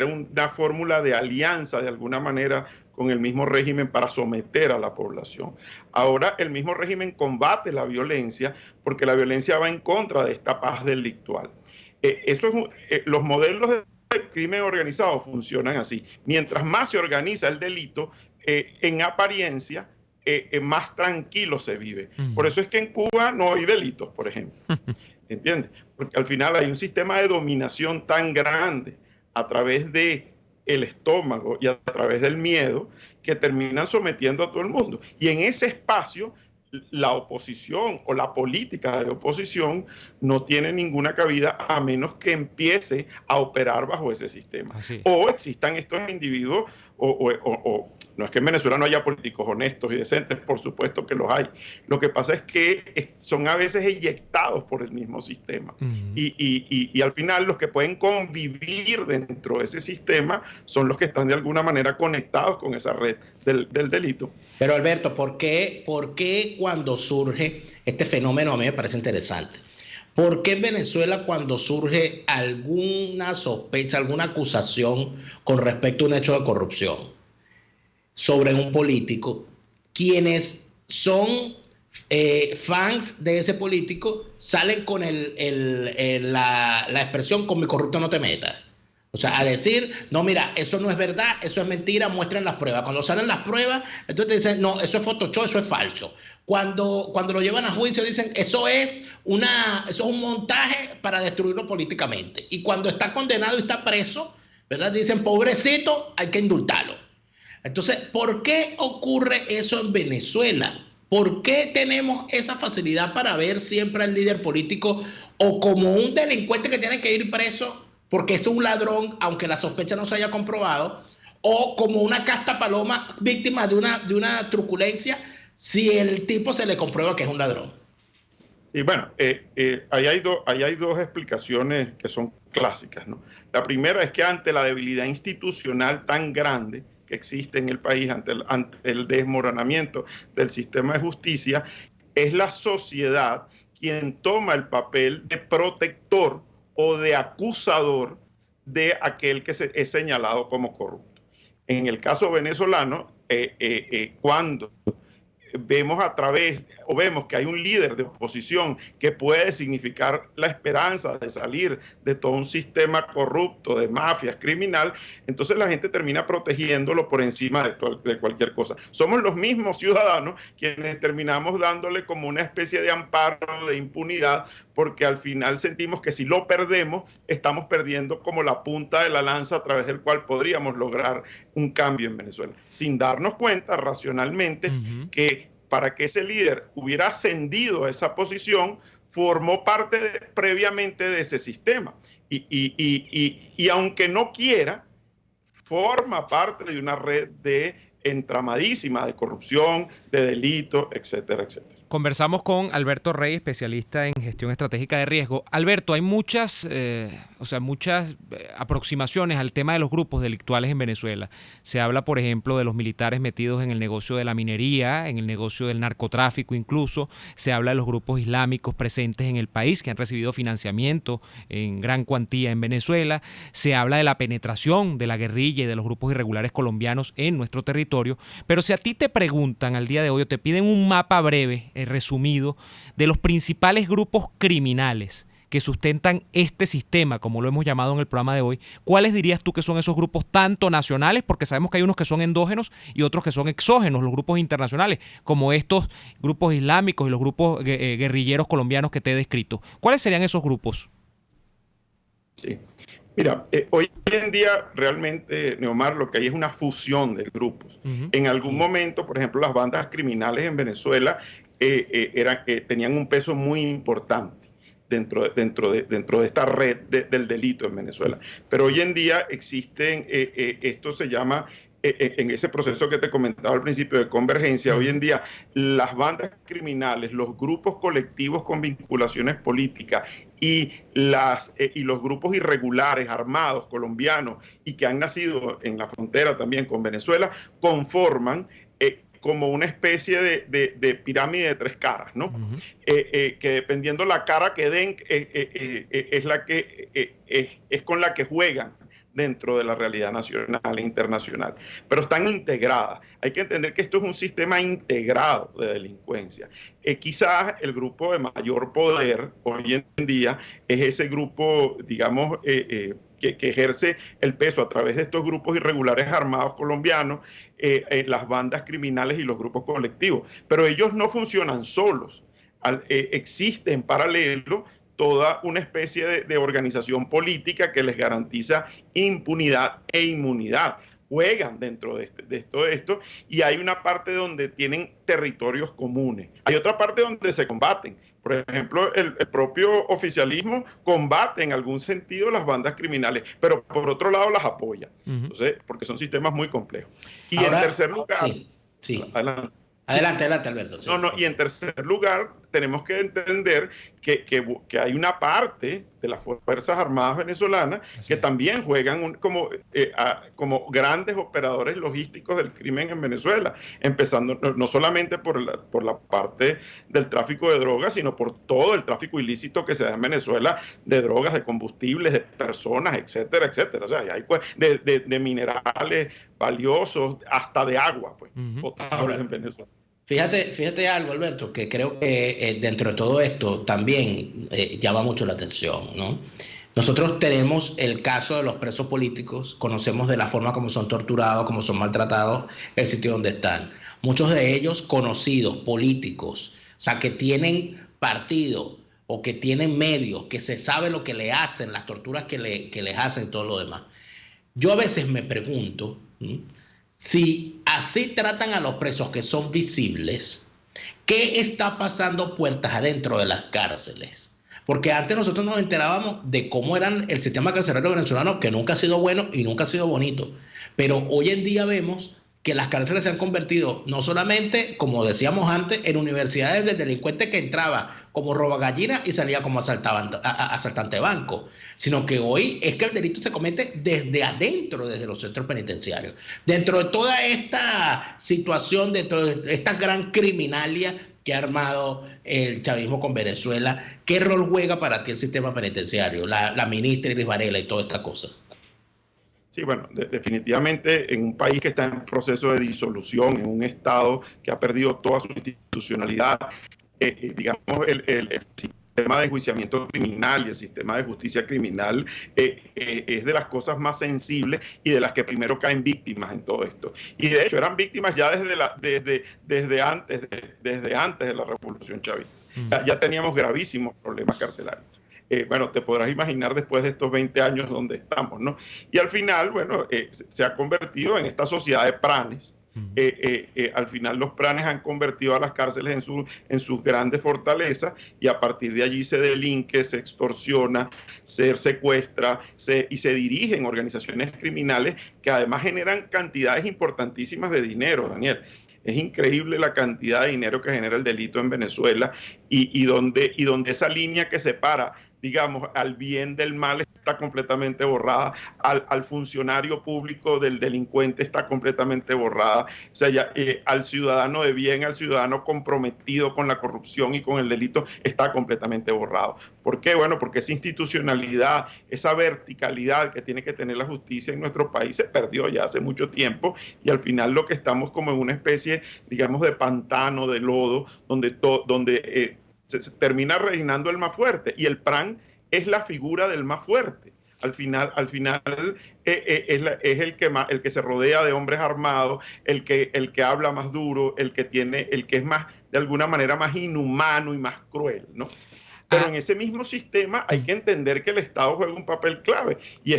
una fórmula de alianza de alguna manera con el mismo régimen para someter a la población. Ahora el mismo régimen combate la violencia porque la violencia va en contra de esta paz delictual. Los modelos de crimen organizado funcionan así. Mientras más se organiza el delito, en apariencia, más tranquilo se vive. Por eso es que en Cuba no hay delitos, por ejemplo. ¿Entiendes? Porque al final hay un sistema de dominación tan grande a través de el estómago y a través del miedo que terminan sometiendo a todo el mundo. Y en ese espacio, la oposición o la política de oposición no tiene ninguna cabida a menos que empiece a operar bajo ese sistema. O existan estos individuos o no es que en Venezuela no haya políticos honestos y decentes, por supuesto que los hay. Lo que pasa es que son a veces eyectados por el mismo sistema. Y al final los que pueden convivir dentro de ese sistema son los que están de alguna manera conectados con esa red del delito. Pero Alberto, ¿por qué cuando surge este fenómeno a mí me parece interesante? ¿Por qué en Venezuela cuando surge alguna sospecha, alguna acusación con respecto a un hecho de corrupción sobre un político, quienes son fans de ese político salen con la expresión "con mi corrupto no te metas"? O sea, a decir, no, mira, eso no es verdad, eso es mentira, muestren las pruebas. Cuando salen las pruebas, entonces te dicen, no, eso es Photoshop, eso es falso. Cuando lo llevan a juicio dicen, eso es un montaje para destruirlo políticamente. Y cuando está condenado y está preso, ¿verdad? Dicen, pobrecito, hay que indultarlo. Entonces, ¿por qué ocurre eso en Venezuela? ¿Por qué tenemos esa facilidad para ver siempre al líder político o como un delincuente que tiene que ir preso porque es un ladrón, aunque la sospecha no se haya comprobado, o como una casta paloma víctima de una truculencia si el tipo se le comprueba que es un ladrón? Sí, bueno, ahí hay dos explicaciones que son clásicas, ¿no? La primera es que ante la debilidad institucional tan grande que existe en el país, ante el desmoronamiento del sistema de justicia, es la sociedad quien toma el papel de protector o de acusador de aquel que es señalado como corrupto. En el caso venezolano, cuando vemos que hay un líder de oposición que puede significar la esperanza de salir de todo un sistema corrupto, de mafias, criminal, entonces la gente termina protegiéndolo por encima de cualquier cosa. Somos los mismos ciudadanos quienes terminamos dándole como una especie de amparo, de impunidad, porque al final sentimos que si lo perdemos, estamos perdiendo como la punta de la lanza a través del cual podríamos lograr un cambio en Venezuela, sin darnos cuenta racionalmente que para que ese líder hubiera ascendido a esa posición, formó parte previamente de ese sistema. Y aunque no quiera, forma parte de una red entramadísima de corrupción, de delito, etcétera, etcétera. Conversamos con Alberto Rey, especialista en gestión estratégica de riesgo. Alberto, hay muchas aproximaciones al tema de los grupos delictuales en Venezuela. Se habla, por ejemplo, de los militares metidos en el negocio de la minería, en el negocio del narcotráfico incluso. Se habla de los grupos islámicos presentes en el país que han recibido financiamiento en gran cuantía en Venezuela. Se habla de la penetración de la guerrilla y de los grupos irregulares colombianos en nuestro territorio. Pero si a ti te preguntan al día de hoy o te piden un mapa breve, resumido, de los principales grupos criminales que sustentan este sistema, como lo hemos llamado en el programa de hoy, ¿cuáles dirías tú que son esos grupos tanto nacionales? Porque sabemos que hay unos que son endógenos y otros que son exógenos, los grupos internacionales, como estos grupos islámicos y los grupos guerrilleros colombianos que te he descrito. ¿Cuáles serían esos grupos? Sí. Mira, hoy en día realmente, Neomar, lo que hay es una fusión de grupos. En algún momento, por ejemplo, las bandas criminales en Venezuela tenían un peso muy importante dentro de esta red del delito en Venezuela. Pero hoy en día existen, esto se llama, en ese proceso que te comentaba al principio de convergencia, hoy en día las bandas criminales, los grupos colectivos con vinculaciones políticas y los grupos irregulares armados colombianos y que han nacido en la frontera también con Venezuela, conforman como una especie de pirámide de tres caras, ¿no? Que dependiendo la cara que den, es con la que juegan dentro de la realidad nacional e internacional. Pero están integradas. Hay que entender que esto es un sistema integrado de delincuencia. Quizás el grupo de mayor poder hoy en día es ese grupo, digamos, que ejerce el peso a través de estos grupos irregulares armados colombianos, las bandas criminales y los grupos colectivos. Pero ellos no funcionan solos. Existe en paralelo toda una especie de organización política que les garantiza impunidad e inmunidad. juegan dentro de todo esto, y hay una parte donde tienen territorios comunes. Hay otra parte donde se combaten. Por ejemplo, el propio oficialismo combate en algún sentido las bandas criminales, pero por otro lado las apoya. Entonces, porque son sistemas muy complejos. Y ahora, en tercer lugar... Sí. Adelante, Alberto. Sí. Y en tercer lugar, tenemos que entender que hay una parte de las Fuerzas Armadas venezolanas que también juegan como grandes operadores logísticos del crimen en Venezuela, empezando no solamente por la parte del tráfico de drogas, sino por todo el tráfico ilícito que se da en Venezuela, de drogas, de combustibles, de personas, etcétera, etcétera. O sea, hay de minerales valiosos, hasta de agua, pues, potable en Venezuela. Fíjate algo, Alberto, que creo que dentro de todo esto también llama mucho la atención, ¿no? Nosotros tenemos el caso de los presos políticos, conocemos de la forma como son torturados, como son maltratados, el sitio donde están. Muchos de ellos conocidos, políticos, o sea, que tienen partido o que tienen medios, que se sabe lo que le hacen, las torturas que les hacen y todo lo demás. Yo a veces me pregunto, si así tratan a los presos que son visibles, ¿qué está pasando puertas adentro de las cárceles? Porque antes nosotros nos enterábamos de cómo era el sistema carcelario venezolano, que nunca ha sido bueno y nunca ha sido bonito. Pero hoy en día vemos que las cárceles se han convertido no solamente, como decíamos antes, en universidades de delincuentes que entraba como robagallina y salía como asaltante de banco, sino que hoy es que el delito se comete desde adentro, desde los centros penitenciarios. Dentro de toda esta situación, de toda esta gran criminalia que ha armado el chavismo con Venezuela, ¿qué rol juega para ti el sistema penitenciario, la ministra Iris Varela y toda esta cosa? Sí, bueno, definitivamente en un país que está en proceso de disolución, en un Estado que ha perdido toda su institucionalidad, digamos, el sistema de enjuiciamiento criminal y el sistema de justicia criminal es de las cosas más sensibles y de las que primero caen víctimas en todo esto. Y de hecho eran víctimas ya desde antes de la Revolución Chavista. Ya teníamos gravísimos problemas carcelarios. Bueno, te podrás imaginar después de estos 20 años donde estamos, ¿no? Y al final, bueno, se ha convertido en esta sociedad de pranes. Al final los pranes han convertido a las cárceles en sus grandes fortalezas, y a partir de allí se delinque, se extorsiona, se secuestra y se dirigen organizaciones criminales que además generan cantidades importantísimas de dinero, Daniel. Es increíble la cantidad de dinero que genera el delito en Venezuela, y donde esa línea que separa, digamos, al bien del mal está completamente borrada, al funcionario público del delincuente está completamente borrada, o sea, ya, al ciudadano de bien, al ciudadano comprometido con la corrupción y con el delito está completamente borrado. ¿Por qué? Bueno, porque esa institucionalidad, esa verticalidad que tiene que tener la justicia en nuestro país se perdió ya hace mucho tiempo, y al final lo que estamos como en una especie, digamos, de pantano, de lodo, donde se termina reinando el más fuerte, y el PRAN es la figura del más fuerte. Al final es el que se rodea de hombres armados, el que habla más duro, el que es más, de alguna manera, más inhumano y más cruel, ¿no? Pero en ese mismo sistema hay que entender que el Estado juega un papel clave, y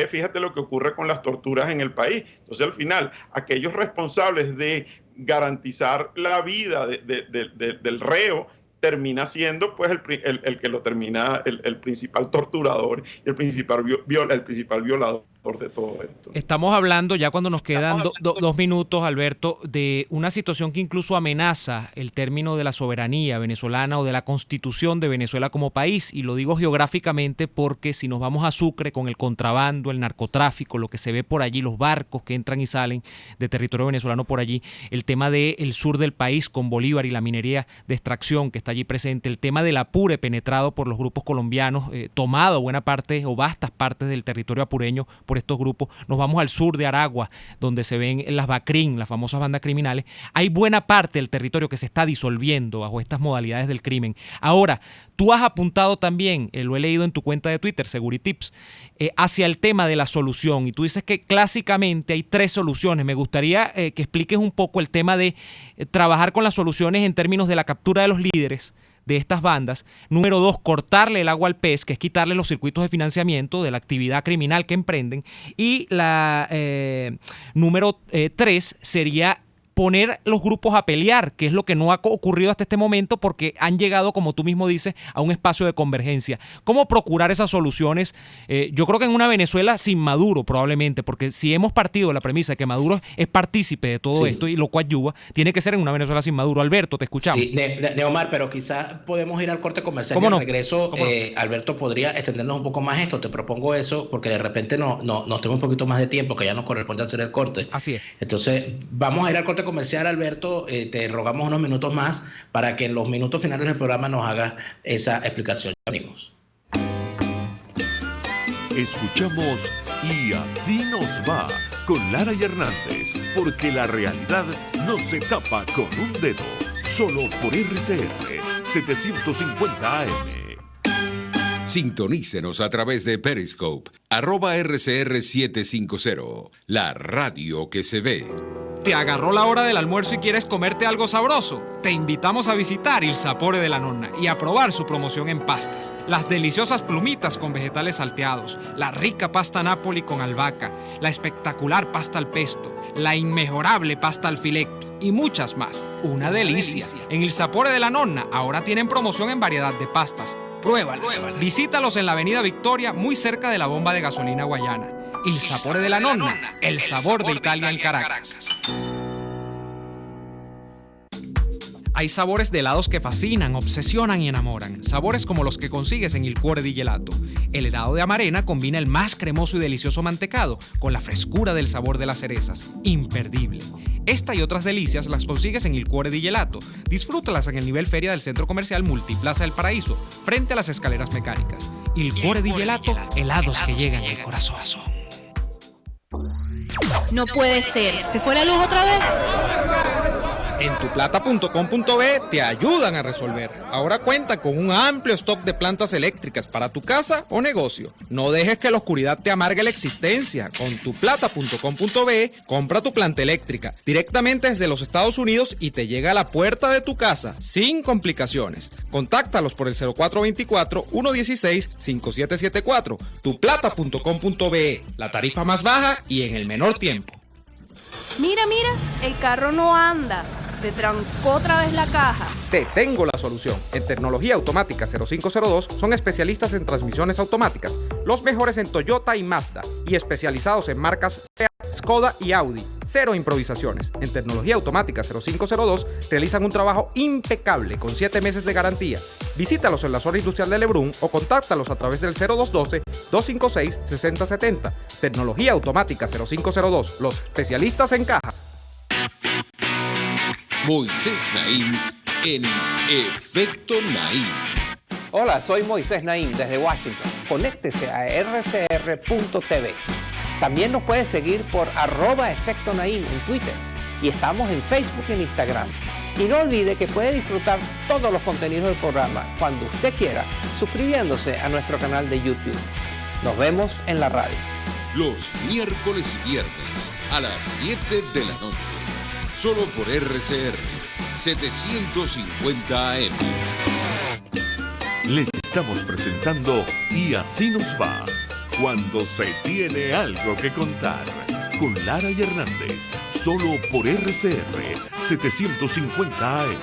fíjate lo que ocurre con las torturas en el país. Entonces, al final, aquellos responsables de garantizar la vida del reo termina siendo, pues, el que lo termina, el principal torturador y el principal violador de todo esto. Estamos hablando, ya cuando nos quedan 2 minutos, Alberto, de una situación que incluso amenaza el término de la soberanía venezolana o de la constitución de Venezuela como país, y lo digo geográficamente porque si nos vamos a Sucre con el contrabando, el narcotráfico, lo que se ve por allí, los barcos que entran y salen de territorio venezolano por allí, el tema del sur del país con Bolívar y la minería de extracción que está allí presente, el tema del Apure penetrado por los grupos colombianos, tomado buena parte o vastas partes del territorio apureño por estos grupos. Nos vamos al sur de Aragua, donde se ven las BACRIM, las famosas bandas criminales. Hay buena parte del territorio que se está disolviendo bajo estas modalidades del crimen. Ahora, tú has apuntado también, lo he leído en tu cuenta de Twitter, Seguritips, hacia el tema de la solución, y tú dices que clásicamente hay 3 soluciones. Me gustaría que expliques un poco el tema de trabajar con las soluciones en términos de la captura de los líderes, de estas bandas. Número 2, cortarle el agua al pez, que es quitarle los circuitos de financiamiento de la actividad criminal que emprenden. Y la número 3 sería poner los grupos a pelear, que es lo que no ha ocurrido hasta este momento porque han llegado, como tú mismo dices, a un espacio de convergencia. ¿Cómo procurar esas soluciones? Yo creo que en una Venezuela sin Maduro probablemente, porque si hemos partido de la premisa de que Maduro es partícipe de todo esto y lo coadyuva, tiene que ser en una Venezuela sin Maduro. Alberto, te escuchamos. Sí, de Omar, pero quizás podemos ir al corte comercial. ¿Cómo y al no? regreso, ¿Cómo no? Alberto podría extendernos un poco más esto. Te propongo eso porque de repente nos tenemos un poquito más de tiempo, que ya nos corresponde hacer el corte. Así es. Entonces, vamos a ir al corte comercial, Alberto. Te rogamos unos minutos más para que en los minutos finales del programa nos hagas esa explicación, amigos. Escuchamos Y así nos va con Lara y Hernández, porque la realidad no se tapa con un dedo, solo por RCR 750 AM. Sintonícenos a través de Periscope, @RCR750, la radio que se ve. ¿Te agarró la hora del almuerzo y quieres comerte algo sabroso? Te invitamos a visitar Il Sapore de la Nonna y a probar su promoción en pastas. Las deliciosas plumitas con vegetales salteados, la rica pasta Napoli con albahaca, la espectacular pasta al pesto, la inmejorable pasta al filetto y muchas más. Una delicia. En Il Sapore de la Nonna ahora tienen promoción en variedad de pastas. Pruébalas. Visítalos en la Avenida Victoria, muy cerca de la bomba de gasolina Guayana. Il Sapore de la Nonna, el sabor de Italia en Caracas. Hay sabores de helados que fascinan, obsesionan y enamoran. Sabores como los que consigues en Il Cuore di Gelato. El helado de Amarena combina el más cremoso y delicioso mantecado con la frescura del sabor de las cerezas. Imperdible. Esta y otras delicias las consigues en Il Cuore di Gelato. Disfrútalas en el nivel feria del Centro Comercial Multiplaza del Paraíso, frente a las escaleras mecánicas. Il Cuore di Gelato, helados que llegan al corazón. No puede ser. ¿Se fue la luz otra vez? En tuplata.com.be te ayudan a resolver. Ahora cuenta con un amplio stock de plantas eléctricas para tu casa o negocio. No dejes que la oscuridad te amargue la existencia. Con tuplata.com.be compra tu planta eléctrica directamente desde los Estados Unidos y te llega a la puerta de tu casa sin complicaciones. Contáctalos por el 0424-116-5774. Tuplata.com.be, la tarifa más baja y en el menor tiempo. Mira, el carro no anda. Se trancó otra vez la caja. Te tengo la solución. En Tecnología Automática 0502 son especialistas en transmisiones automáticas, los mejores en Toyota y Mazda, y especializados en marcas Seat, Skoda y Audi. Cero improvisaciones. En Tecnología Automática 0502 realizan un trabajo impecable con 7 meses de garantía. Visítalos en la zona industrial de Lebrún o contáctalos a través del 0212-256-6070. Tecnología Automática 0502, los especialistas en caja. Moisés Naim en Efecto Naim. Hola, soy Moisés Naim desde Washington. Conéctese a rcr.tv. También nos puede seguir por @Efecto Naim en Twitter. Y estamos en Facebook y en Instagram. Y no olvide que puede disfrutar todos los contenidos del programa cuando usted quiera, suscribiéndose a nuestro canal de YouTube. Nos vemos en la radio. Los miércoles y viernes a las 7 de la noche. Solo por RCR 750 AM. Les estamos presentando Y así nos va, cuando se tiene algo que contar, con Lara y Hernández, solo por RCR 750 AM.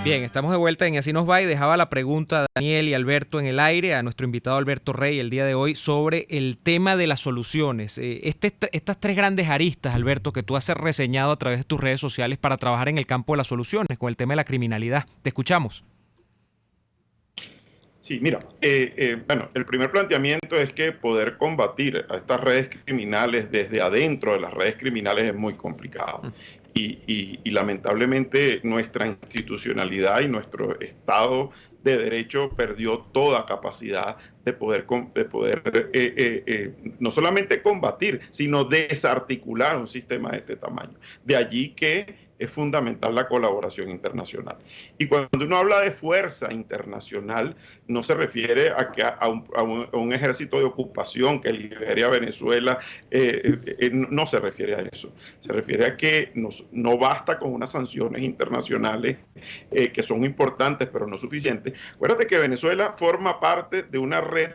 Bien, estamos de vuelta en Y así nos va y dejaba la pregunta a Daniel y Alberto en el aire, a nuestro invitado Alberto Rey el día de hoy, sobre el tema de las soluciones. Estas 3 grandes aristas, Alberto, que tú has reseñado a través de tus redes sociales para trabajar en el campo de las soluciones, con el tema de la criminalidad. Te escuchamos. Sí, mira, bueno, el primer planteamiento es que poder combatir a estas redes criminales desde adentro de las redes criminales es muy complicado. Y lamentablemente nuestra institucionalidad y nuestro Estado de Derecho perdió toda capacidad de poder no solamente combatir, sino desarticular un sistema de este tamaño. De allí que es fundamental la colaboración internacional. Y cuando uno habla de fuerza internacional, no se refiere a un ejército de ocupación que libere a Venezuela, no se refiere a eso. Se refiere a que no basta con unas sanciones internacionales que son importantes, pero no suficientes. Acuérdate que Venezuela forma parte de una red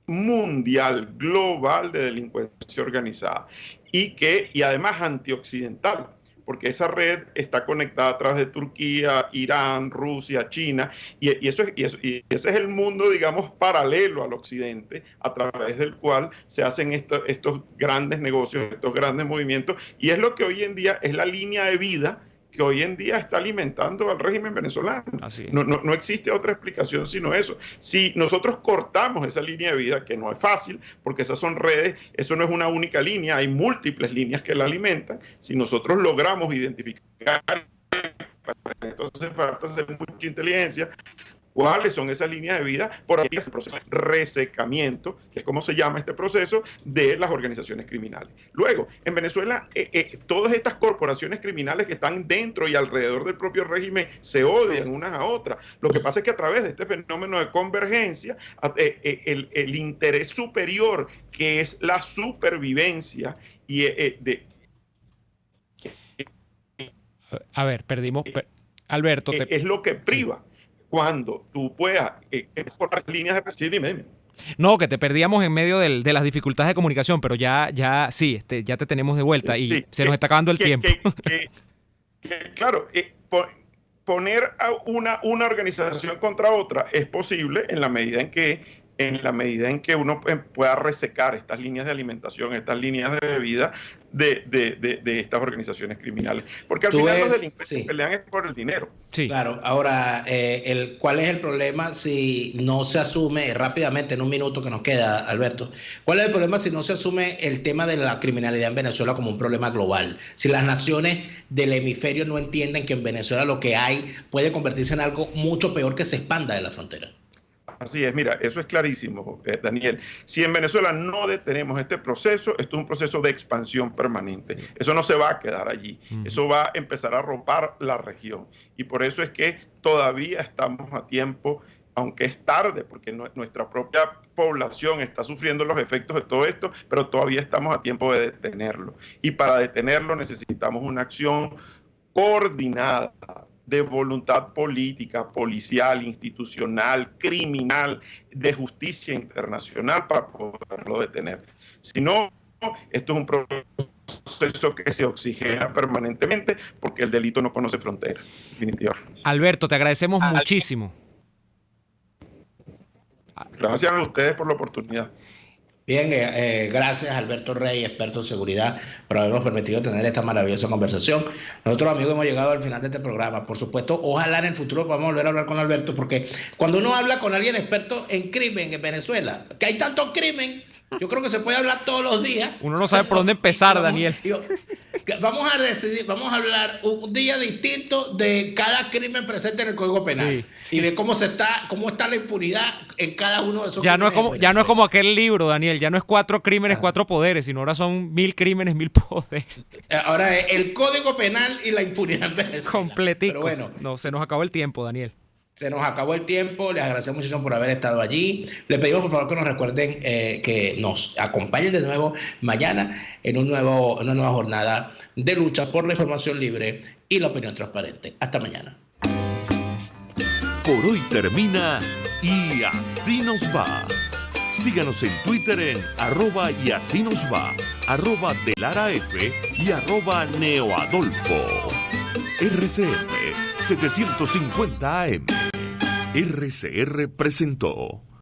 mundial, global de delincuencia organizada y además antioccidental, porque esa red está conectada a través de Turquía, Irán, Rusia, China, y ese es el mundo, digamos, paralelo al occidente, a través del cual se hacen estos grandes negocios, estos grandes movimientos, y es lo que hoy en día es la línea de vida que hoy en día está alimentando al régimen venezolano. No existe otra explicación sino eso. Si nosotros cortamos esa línea de vida, que no es fácil, porque esas son redes, eso no es una única línea, hay múltiples líneas que la alimentan. Si nosotros logramos identificar, entonces falta hacer mucha inteligencia, cuáles son esas líneas de vida, por ahí es el proceso de resecamiento, que es como se llama este proceso, de las organizaciones criminales. Luego, en Venezuela, todas estas corporaciones criminales que están dentro y alrededor del propio régimen se odian unas a otras. Lo que pasa es que a través de este fenómeno de convergencia, el interés superior, que es la supervivencia y A ver, perdimos... Alberto, es lo que priva. Cuando tú puedas exportar líneas de presión, dime. No, que te perdíamos en medio de las dificultades de comunicación, pero ya te tenemos de vuelta y se nos está acabando el tiempo. Claro, poner a una organización contra otra es posible en la medida en que uno pueda resecar estas líneas de alimentación, estas líneas de vida de estas organizaciones criminales. Porque al final los delincuentes pelean por el dinero. Sí. Claro, ahora, ¿cuál es el problema si no se asume rápidamente, en un minuto que nos queda, Alberto? ¿Cuál es el problema si no se asume el tema de la criminalidad en Venezuela como un problema global? Si las naciones del hemisferio no entienden que en Venezuela lo que hay puede convertirse en algo mucho peor que se expanda de la frontera. Así es, mira, eso es clarísimo, Daniel. Si en Venezuela no detenemos este proceso, esto es un proceso de expansión permanente. Eso no se va a quedar allí. Eso va a empezar a ropar la región. Y por eso es que todavía estamos a tiempo, aunque es tarde, porque nuestra propia población está sufriendo los efectos de todo esto, pero todavía estamos a tiempo de detenerlo. Y para detenerlo necesitamos una acción coordinada, de voluntad política, policial, institucional, criminal, de justicia internacional para poderlo detener. Si no, esto es un proceso que se oxigena permanentemente porque el delito no conoce fronteras, definitivamente. Alberto, te agradecemos muchísimo. Gracias a ustedes por la oportunidad. Bien, gracias Alberto Rey, experto en seguridad, por habernos permitido tener esta maravillosa conversación. Nosotros, amigos, hemos llegado al final de este programa. Por supuesto, ojalá en el futuro podamos volver a hablar con Alberto, porque cuando uno habla con alguien experto en crimen en Venezuela, que hay tanto crimen, yo creo que se puede hablar todos los días. Uno no sabe por dónde empezar, Daniel. Vamos a hablar un día distinto de cada crimen presente en el Código Penal. Sí. Y de cómo está la impunidad en cada uno de esos crímenes. Ya no es como aquel libro, Daniel, ya no es 4 crímenes, 4 poderes, sino ahora son 1000 crímenes, 1000 poderes. Ahora es el Código Penal y la impunidad en Venezuela. Completico. Bueno, no, se nos acabó el tiempo, Daniel. Se nos acabó el tiempo, les agradecemos muchísimo por haber estado allí. Les pedimos por favor que nos recuerden que nos acompañen de nuevo mañana en una nueva jornada de lucha por la información libre y la opinión transparente. Hasta mañana. Por hoy termina Y Así Nos Va. Síganos en Twitter en @YASÍNOSVA, @DeLaraF y @NeoAdolfo. RCR 750 AM. RCR presentó.